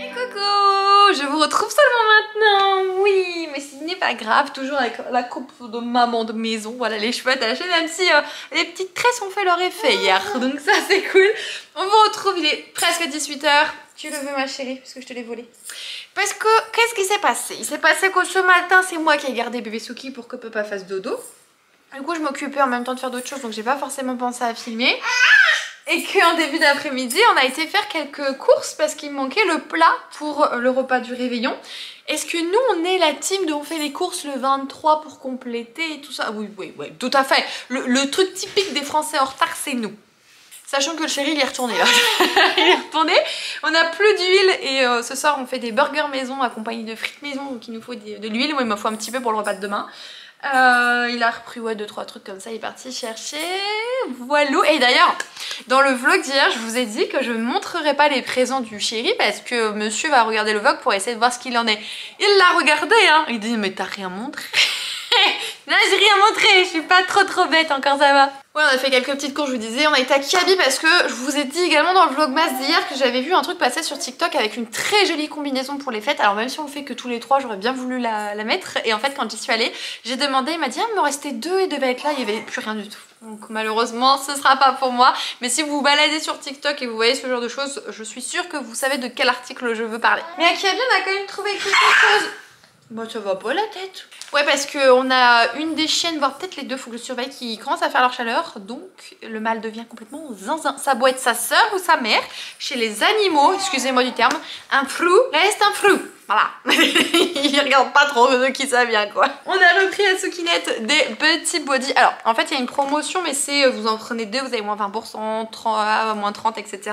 Et coucou, je vous retrouve seulement maintenant, oui, mais ce n'est pas grave, toujours avec la coupe de maman de maison, voilà, les cheveux attachés, même si les petites tresses ont fait leur effet hier, donc ça c'est cool. On vous retrouve, il est presque 18 h, tu le veux ma chérie, puisque je te l'ai volé. Parce que, qu'est-ce qui s'est passé? Il s'est passé que ce matin, c'est moi qui ai gardé bébé Suki pour que papa fasse dodo. Du coup, je m'occupais en même temps de faire d'autres choses, donc j'ai pas forcément pensé à filmer. Et qu'en début d'après-midi, on a été faire quelques courses parce qu'il manquait le plat pour le repas du réveillon. Est-ce que nous, on est la team de on fait les courses le 23 pour compléter et tout ça? Oui, tout à fait. Le truc typique des Français en retard, c'est nous. Sachant que le chéri, il est retourné là. Il est retourné. On n'a plus d'huile et ce soir, on fait des burgers maison accompagnés de frites maison. Donc il nous faut de l'huile. Moi, il me faut un petit peu pour le repas de demain. Il a repris 2-3 trucs comme ça, il est parti chercher, voilà. Et d'ailleurs dans le vlog d'hier je vous ai dit que je ne montrerai pas les présents du chéri parce que monsieur va regarder le vlog pour essayer de voir ce qu'il en est. Il l'a regardé hein, il dit mais t'as rien montré. Non, j'ai rien montré, je suis pas trop bête, encore ça va. Ouais, on a fait quelques petites courses, je vous disais, on a été à Kiabi parce que je vous ai dit également dans le vlogmas d'hier que j'avais vu un truc passer sur TikTok avec une très jolie combinaison pour les fêtes. Alors même si on le fait que tous les trois, j'aurais bien voulu la mettre. Et en fait quand j'y suis allée, j'ai demandé, il m'a dit ah, il me restait 2 et devait être là, il n'y avait plus rien du tout. Donc malheureusement ce sera pas pour moi. Mais si vous vous baladez sur TikTok et vous voyez ce genre de choses, je suis sûre que vous savez de quel article je veux parler. Mais à Kiabi on a quand même trouvé quelque chose. Bon ça va pas la tête. Ouais parce qu'on a une des chiennes, voire peut-être les deux, faut que je surveille, qui commencent à faire leur chaleur. Donc le mâle devient complètement zinzin. Ça doit être sa sœur ou sa mère. Chez les animaux, excusez-moi du terme, un frou reste un frou. Voilà. Il regarde pas trop de qui ça vient quoi. On a repris à Soukinette des petits body. Alors en fait il y a une promotion mais c'est vous en prenez 2, vous avez moins 20%, 30, moins 30 etc.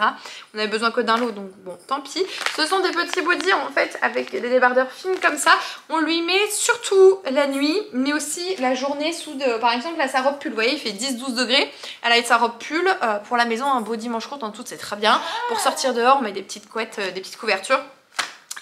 On avait besoin que d'un lot donc bon tant pis. Ce sont des petits body en fait avec des débardeurs fines comme ça. On lui met surtout la nuit mais aussi la journée sous de... Par exemple là sa robe pull, vous voyez il fait 10-12 degrés. Elle a sa robe pull pour la maison, un body manche courte en tout c'est très bien. Pour sortir dehors on met des petites couettes, des petites couvertures.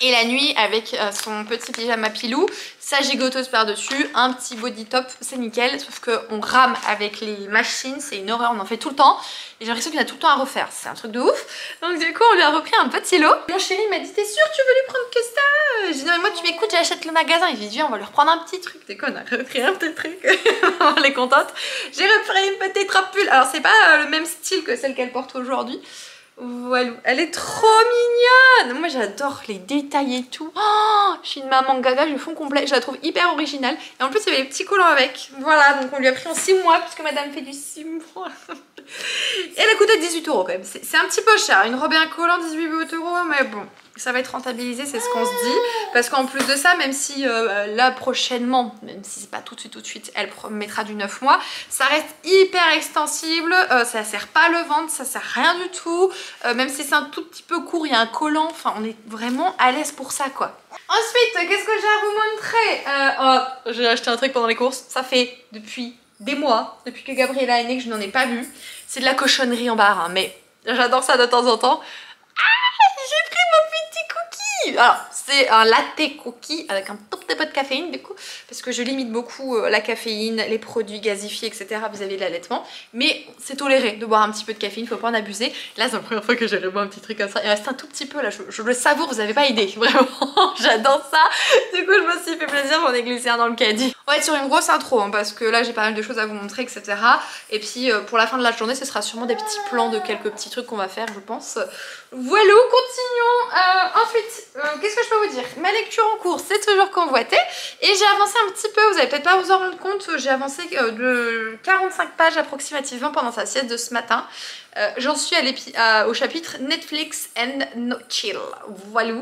Et la nuit avec son petit pyjama pilou, sa gigoteuse par dessus, un petit body top, c'est nickel. Sauf qu'on rame avec les machines, c'est une horreur, on en fait tout le temps. Et j'ai l'impression qu'il y en a tout le temps à refaire, c'est un truc de ouf. Donc du coup on lui a repris un petit lot. Mon chéri m'a dit t'es sûr tu veux lui prendre que ça? J'ai dit non mais moi tu m'écoutes, j'achète le magasin. Il dit viens on va lui reprendre un petit truc. T'es con, on a repris un petit truc. Elle est contente. J'ai repris une petite robe pull. Alors c'est pas le même style que celle qu'elle porte aujourd'hui. Voilà, elle est trop mignonne. Moi j'adore les détails et tout. Oh, je suis une maman gaga, je fond complet. Je la trouve hyper originale. Et en plus il y avait les petits collants avec. Voilà, donc on lui a pris en 6 mois puisque madame fait du 6 mois. Et elle a coûté 18 € quand même. C'est un petit peu cher. Une robe et un collant 18 €, mais bon. Ça va être rentabilisé, c'est ce qu'on se dit. Parce qu'en plus de ça, même si là prochainement, même si c'est pas tout de suite, elle mettra du 9 mois, ça reste hyper extensible, ça sert pas le ventre, ça sert rien du tout. Même si c'est un tout petit peu court, il y a un collant, enfin on est vraiment à l'aise pour ça quoi. Ensuite, qu'est-ce que j'ai à vous montrer? J'ai acheté un truc pendant les courses, ça fait depuis des mois, depuis que Gabriella est née, que je n'en ai pas vu. C'est de la cochonnerie en barre, hein, mais j'adore ça de temps en temps. J'ai pris mon petit cookie. Alors c'est un latte cookie avec un tout petit peu de caféine du coup parce que je limite beaucoup la caféine, les produits gazifiés etc vis-à-vis de l'allaitement, mais c'est toléré de boire un petit peu de caféine, faut pas en abuser. Là c'est la première fois que j'ai boire un petit truc comme ça, il reste un tout petit peu là, je le savoure, vous avez pas idée, vraiment j'adore ça. Du coup je me suis fait plaisir, j'en ai glissé un dans le caddie. On va être sur une grosse intro hein, parce que là j'ai pas mal de choses à vous montrer etc. Et puis pour la fin de la journée ce sera sûrement des petits plans de quelques petits trucs qu'on va faire je pense. Voilà, continuons. Ensuite, qu'est-ce que je peux vous dire? Ma lecture en cours, c'est toujours convoité. Et j'ai avancé un petit peu, vous allez peut-être pas vous en rendre compte, j'ai avancé de 45 pages approximativement pendant sa sieste de ce matin. J'en suis au chapitre Netflix and No Chill. Voilà.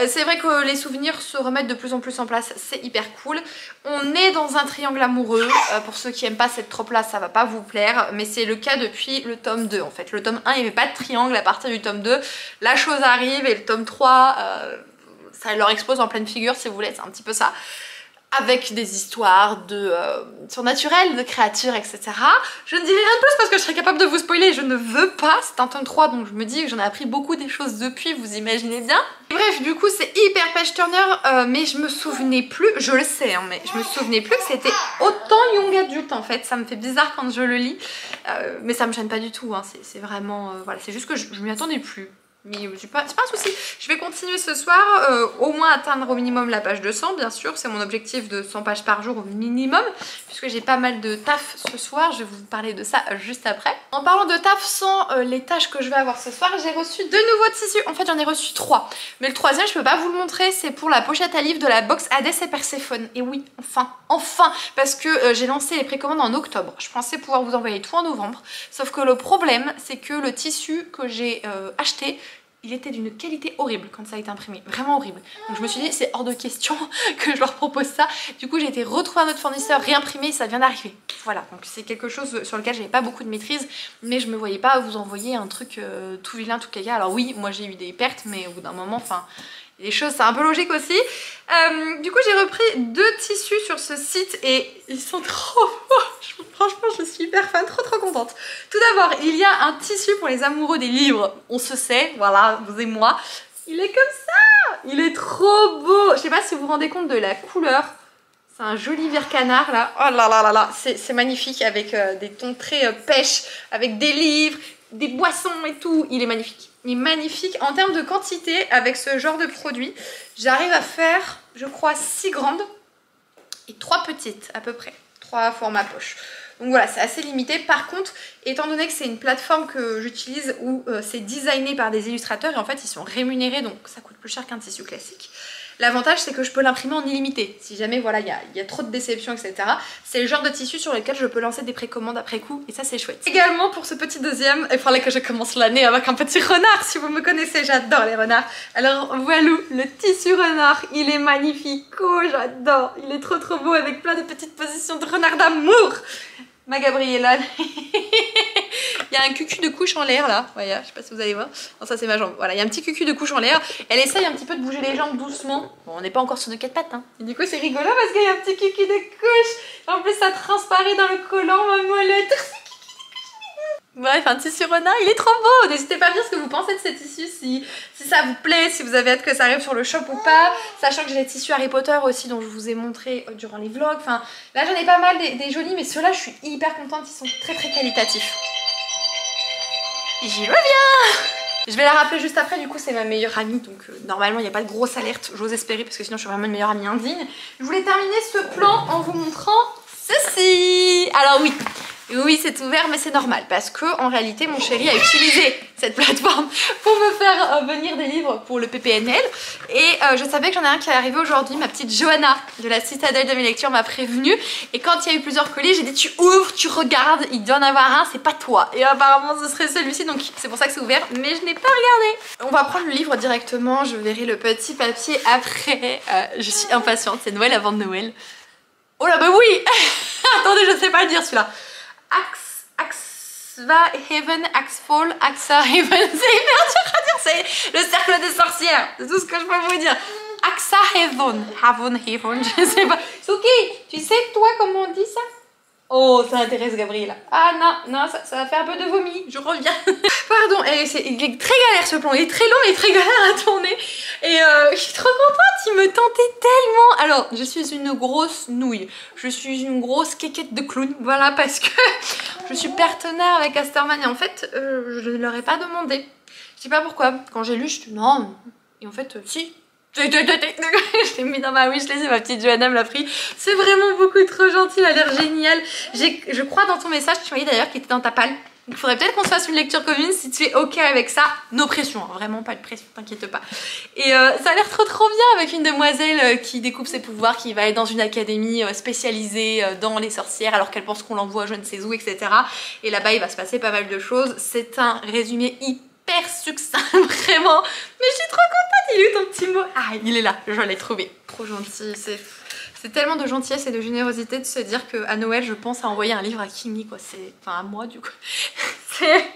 C'est vrai que les souvenirs se remettent de plus en plus en place, c'est hyper cool. On est dans un triangle amoureux, pour ceux qui aiment pas cette trope là ça va pas vous plaire, mais c'est le cas depuis le tome 2 en fait. Le tome 1 il n'y avait pas de triangle, à partir du tome 2 la chose arrive et le tome 3 ça leur explose en pleine figure si vous voulez, c'est un petit peu ça. Avec des histoires de surnaturelles, de créatures, etc. Je ne dirai rien de plus parce que je serais capable de vous spoiler, je ne veux pas. C'est un tome 3 donc je me dis que j'en ai appris beaucoup des choses depuis, vous imaginez bien. Bref, du coup c'est hyper page turner, mais je me souvenais plus, je le sais, hein, mais je me souvenais plus que c'était autant young adulte en fait. Ça me fait bizarre quand je le lis, mais ça me gêne pas du tout, hein. C'est vraiment, voilà, c'est juste que je m'y attendais plus. Mais c'est pas un souci. Je vais continuer ce soir, au moins atteindre au minimum la page 200, bien sûr. C'est mon objectif de 100 pages par jour au minimum, puisque j'ai pas mal de taf ce soir. Je vais vous parler de ça juste après. En parlant de taf, sans les tâches que je vais avoir ce soir, j'ai reçu 2 nouveaux tissus. En fait, j'en ai reçu 3. Mais le troisième, je peux pas vous le montrer, c'est pour la pochette à livre de la box Hadès et Perséphone. Et oui, enfin, parce que j'ai lancé les précommandes en octobre. Je pensais pouvoir vous envoyer tout en novembre. Sauf que le problème, c'est que le tissu que j'ai acheté, il était d'une qualité horrible quand ça a été imprimé, vraiment horrible. Donc je me suis dit c'est hors de question que je leur propose ça. Du coup j'ai été retrouver un autre fournisseur, réimprimé, ça vient d'arriver. Voilà, donc c'est quelque chose sur lequel j'avais pas beaucoup de maîtrise, mais je me voyais pas vous envoyer un truc tout vilain, tout caca. Alors oui, moi j'ai eu des pertes, mais au bout d'un moment, enfin... les choses, c'est un peu logique aussi. Du coup, j'ai repris 2 tissus sur ce site et ils sont trop beaux. Franchement, je suis hyper fan, trop contente. Tout d'abord, il y a un tissu pour les amoureux des livres. On se sait, voilà, vous et moi. Il est comme ça. Il est trop beau. Je sais pas si vous vous rendez compte de la couleur. C'est un joli vert canard là. Oh là là là là, c'est magnifique avec des tons très pêche, avec des livres, des boissons et tout. Il est magnifique. Il est magnifique en termes de quantité avec ce genre de produit. J'arrive à faire, je crois, 6 grandes et 3 petites à peu près. 3 formats poche. Donc voilà, c'est assez limité. Par contre, étant donné que c'est une plateforme que j'utilise où c'est designé par des illustrateurs et en fait ils sont rémunérés, donc ça coûte plus cher qu'un tissu classique. L'avantage c'est que je peux l'imprimer en illimité. Si jamais voilà, il y a trop de déceptions, etc. C'est le genre de tissu sur lequel je peux lancer des précommandes après coup et ça c'est chouette. Également pour ce petit deuxième, il fallait que je commence l'année avec un petit renard. Si vous me connaissez, j'adore les renards. Alors voilà, le tissu renard, il est magnifique. Oh j'adore, il est trop beau avec plein de petites positions de renard d'amour. Ma Gabriella, il y a un cucu de couche en l'air là, voilà, je sais pas si vous allez voir, non ça c'est ma jambe, voilà, il y a un petit cucu de couche en l'air, elle essaye un petit peu de bouger les jambes doucement, bon on n'est pas encore sur de 4 pattes, hein. Et du coup c'est rigolo parce qu'il y a un petit cucu de couche, en plus ça transparaît dans le collant, ma mollette. Bref, un tissu renard, il est trop beau. N'hésitez pas à me dire ce que vous pensez de ces tissus, si ça vous plaît, si vous avez hâte que ça arrive sur le shop ou pas. Sachant que j'ai les tissus Harry Potter aussi dont je vous ai montré durant les vlogs. Enfin, là j'en ai pas mal des jolis, mais ceux-là je suis hyper contente, ils sont très qualitatifs. J'y reviens. Je vais la rappeler juste après, du coup c'est ma meilleure amie, donc normalement il n'y a pas de grosse alerte, j'ose espérer parce que sinon je suis vraiment une meilleure amie indigne. Je voulais terminer ce plan en vous montrant ceci. Alors oui c'est ouvert mais c'est normal parce que en réalité mon chéri a utilisé cette plateforme pour me faire venir des livres pour le PPNL et je savais que j'en ai un qui allait arriver aujourd'hui. Ma petite Johanna de la citadelle de mes lectures m'a prévenue et quand il y a eu plusieurs colis j'ai dit tu ouvres, tu regardes, il doit en avoir un, c'est pas toi, et apparemment ce serait celui-ci donc c'est pour ça que c'est ouvert mais je n'ai pas regardé. On va prendre le livre directement, je verrai le petit papier après. Je suis impatiente, c'est Noël avant de Noël. Oh là bah oui. Attendez, je sais pas le dire celui-là. Axhaven, Axfall, Axhaven, c'est hyper dur à dire, c'est le cercle des sorcières, c'est tout ce que je peux vous dire. Axhaven, je sais pas. Suki, tu sais toi comment on dit ça? Oh, ça intéresse Gabriella. Ah non, ça va faire un peu de vomi, je reviens. Pardon, il est très galère ce plan, il est très long et très galère à tourner. Et je suis trop contente, il me tentait tellement. Alors, je suis une grosse nouille, je suis une grosse quéquette de clown, voilà, parce que je suis partenaire avec Asterman et en fait, je ne leur ai pas demandé. Je sais pas pourquoi, quand j'ai lu, je suis non, et en fait, si. Je l'ai mis dans ma wishlist et ma petite Johanna me l'a pris. C'est vraiment beaucoup trop gentil, il a l'air génial. Je crois dans ton message, tu m'as dit d'ailleurs qu'il était dans ta palle. Donc il faudrait peut-être qu'on se fasse une lecture commune si tu es ok avec ça. No pression, hein, vraiment pas de pression, t'inquiète pas. Et ça a l'air trop bien avec une demoiselle qui découvre ses pouvoirs, qui va être dans une académie spécialisée dans les sorcières alors qu'elle pense qu'on l'envoie je ne sais où, etc. Et là-bas il va se passer pas mal de choses. C'est un résumé hyper succinct, vraiment. Mais je suis trop contente, il a eu ton petit mot. Ah, il est là, je l'ai trouvé. Trop gentil, c'est tellement de gentillesse et de générosité de se dire qu'à Noël, je pense à envoyer un livre à Kimi, quoi. Enfin, à moi, du coup. C'est...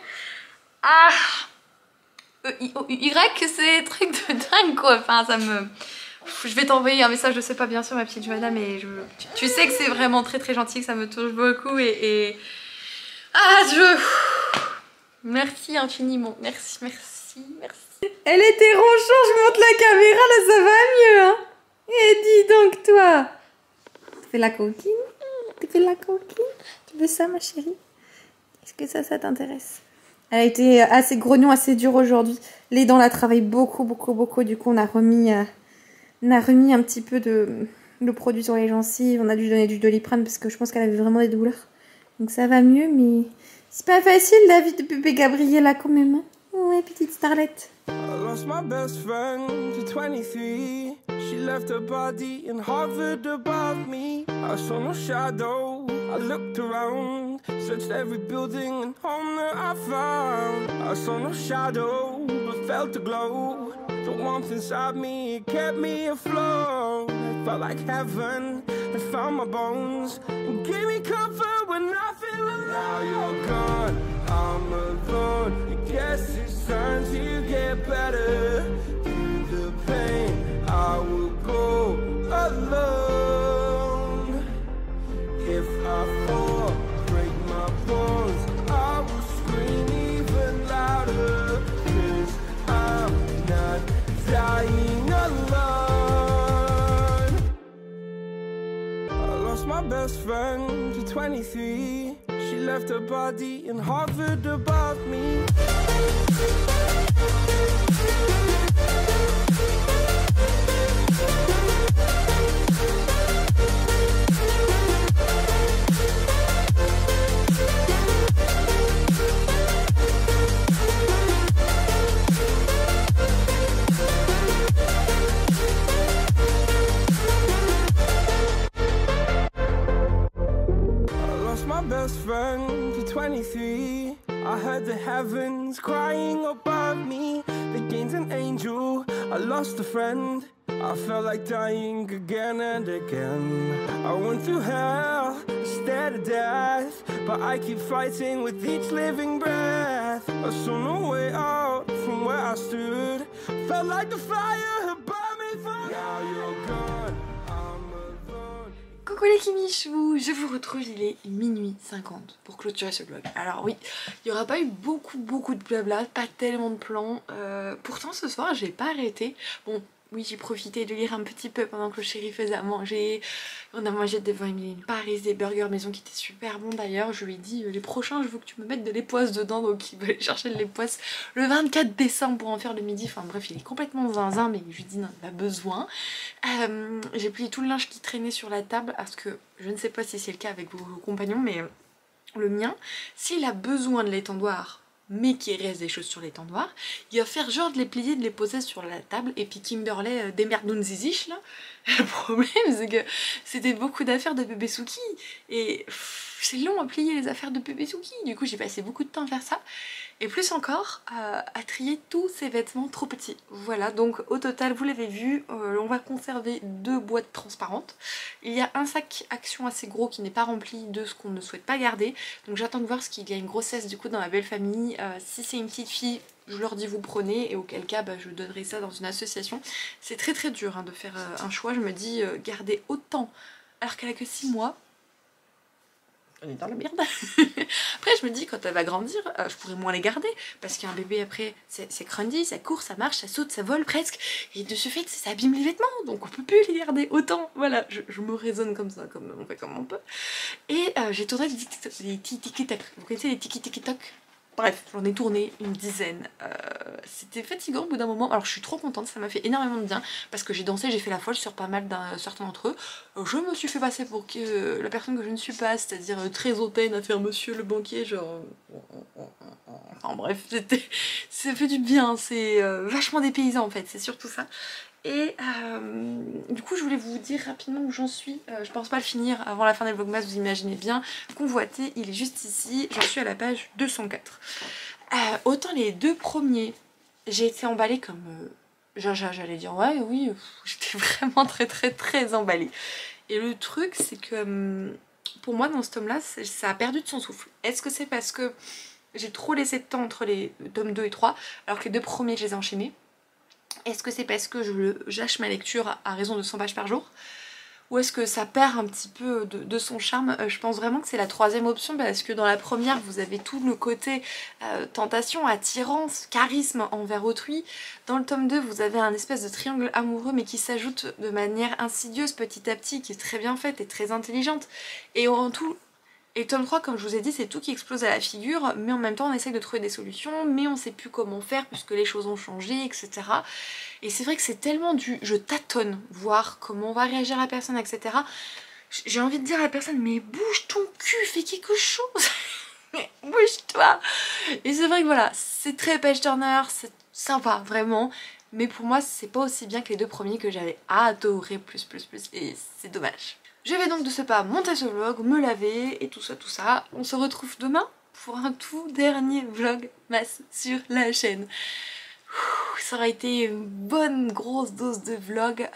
Ah Y, c'est truc de dingue, quoi. Enfin, ça me... Je vais t'envoyer un message, je sais pas, bien sûr, ma petite Johanna, mais tu sais que c'est vraiment très gentil, que ça me touche beaucoup et... Ah, Merci infiniment, merci. Elle était ronchon, je monte la caméra, là ça va mieux, hein. Et dis donc toi, tu fais la coquine? Tu veux ça ma chérie? Est-ce que ça t'intéresse? Elle a été assez grognon, assez dure aujourd'hui. Les dents la travaillent beaucoup. Du coup, on a remis un petit peu de produit sur les gencives. On a dû donner du Doliprane parce que je pense qu'elle avait vraiment des douleurs. Donc ça va mieux, mais c'est pas facile la vie de bébé Gabriella quand même. Hein. Ouais, petite starlette. I lost my best friend to 23. She left her body and hovered above me. I saw no shadow. I looked around, searched every building and home that I found. I saw no shadow, but felt the glow. The warmth inside me, it kept me afloat. It felt like heaven had found my bones and gave me comfort when I feel alone. Now you're gone, I'm alone. I guess it's time to get better. Through the pain, I will go alone. If I fall, break my bones, I will scream even louder. 'Cause I'm not dying alone. I lost my best friend to 23. She left her body and hovered above me. Best friend to 23. I heard the heavens crying above me. They gained an angel, I lost a friend. I felt like dying again and again. I went through hell, stared at death, but I keep fighting with each living breath. I saw no way out from where I stood. Felt like the fire had burned me through. Now you're gone. Coucou les Kimichou, je vous retrouve, il est minuit 50 pour clôturer ce vlog. Alors oui, il n'y aura pas eu beaucoup de blabla, pas tellement de plans. Pourtant ce soir j'ai pas arrêté. Bon, oui, j'ai profité de lire un petit peu pendant que le chéri faisait à manger. On a mangé devant Emily in Paris, des burgers maison qui étaient super bons d'ailleurs. Je lui ai dit les prochains je veux que tu me mettes de l'époisse dedans, donc il va aller chercher de l'époisse le 24 décembre pour en faire le midi. Enfin bref, il est complètement zinzin, mais je lui dis non, il a besoin. J'ai plié tout le linge qui traînait sur la table parce que je ne sais pas si c'est le cas avec vos compagnons, mais le mien, s'il a besoin de l'étendoir mais qu'il reste des choses sur l'étendoir, il va faire genre de les plier, de les poser sur la table, et puis Kimberley démerdunzizisch là. Le problème c'est que c'était beaucoup d'affaires de bébé Suki, et c'est long à plier les affaires de bébé Suki, du coup j'ai passé beaucoup de temps à faire ça, et plus encore à trier tous ces vêtements trop petits. Voilà, donc au total vous l'avez vu, on va conserver 2 boîtes transparentes. Il y a un sac Action assez gros qui n'est pas rempli de ce qu'on ne souhaite pas garder, donc j'attends de voir ce qu'il y a une grossesse du coup dans ma belle famille. Si c'est une petite fille, je leur dis vous prenez, et auquel cas je donnerai ça dans une association. C'est très dur hein, de faire un choix, je me dis garder autant alors qu'elle a que 6 mois. On est dans la merde. Après je me dis quand elle va grandir, je pourrais moins les garder, parce qu'un bébé après c'est crundy, ça court, ça marche, ça saute, ça vole presque, et de ce fait ça abîme les vêtements, donc on peut plus les garder autant. Voilà, je me raisonne comme ça, comme on fait comme on peut. Et j'ai tourné des tiki-tak. Vous connaissez les tiki-tak? Bref, j'en ai tourné une dizaine. C'était fatigant au bout d'un moment. Alors je suis trop contente, ça m'a fait énormément de bien parce que j'ai dansé, j'ai fait la folle sur pas mal certains d'entre eux. Je me suis fait passer pour la personne que je ne suis pas, c'est-à-dire très hautaine à faire monsieur le banquier, genre... Enfin bref, ça fait du bien, c'est vachement dépaysant en fait, c'est surtout ça. Et du coup je voulais vous dire rapidement où j'en suis. Je pense pas le finir avant la fin des vlogmas, vous imaginez bien. Convoité, il est juste ici, j'en suis à la page 204. Autant les 2 premiers, j'ai été emballée comme... j'allais dire ouais, oui, j'étais vraiment très emballée. Et le truc c'est que pour moi dans ce tome là, ça a perdu de son souffle. Est-ce que c'est parce que j'ai trop laissé de temps entre les tomes 2 et 3 alors que les 2 premiers je les ai enchaînés? Est-ce que c'est parce que j'hache ma lecture à raison de 100 pages par jour? Ou est-ce que ça perd un petit peu de son charme? Je pense vraiment que c'est la 3e option, parce que dans la première vous avez tout le côté tentation, attirance, charisme envers autrui. Dans le tome 2 vous avez un espèce de triangle amoureux mais qui s'ajoute de manière insidieuse petit à petit, qui est très bien faite et très intelligente. Et en tout, Et tome 3, comme je vous ai dit, c'est tout qui explose à la figure, mais en même temps on essaye de trouver des solutions, mais on sait plus comment faire puisque les choses ont changé, etc. Et c'est vrai que c'est tellement du je tâtonne, voir comment va réagir la personne, etc. J'ai envie de dire à la personne, mais bouge ton cul, fais quelque chose. Mais bouge-toi. Et c'est vrai que voilà, c'est très page turner, c'est sympa, vraiment. Mais pour moi, c'est pas aussi bien que les deux premiers que j'avais adoré plus. Et c'est dommage. Je vais donc de ce pas monter ce vlog, me laver et tout ça, tout ça. On se retrouve demain pour un tout dernier vlog masse sur la chaîne. Ça aura été une bonne grosse dose de vlog.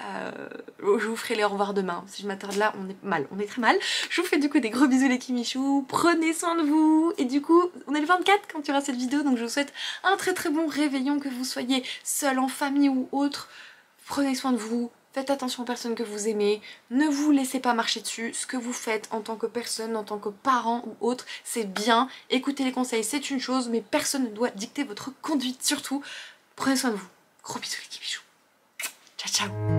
Je vous ferai les au revoir demain. Si je m'attarde là, on est mal, on est très mal. Je vous fais du coup des gros bisous les Kimichou. Prenez soin de vous. Et du coup, on est le 24 quand il y aura cette vidéo. Donc je vous souhaite un très bon réveillon, que vous soyez seul, en famille ou autre. Prenez soin de vous. Faites attention aux personnes que vous aimez, ne vous laissez pas marcher dessus, ce que vous faites en tant que personne, en tant que parent ou autre, c'est bien, écoutez les conseils c'est une chose, mais personne ne doit dicter votre conduite surtout. Prenez soin de vous, gros bisous les Kimichou, ciao ciao.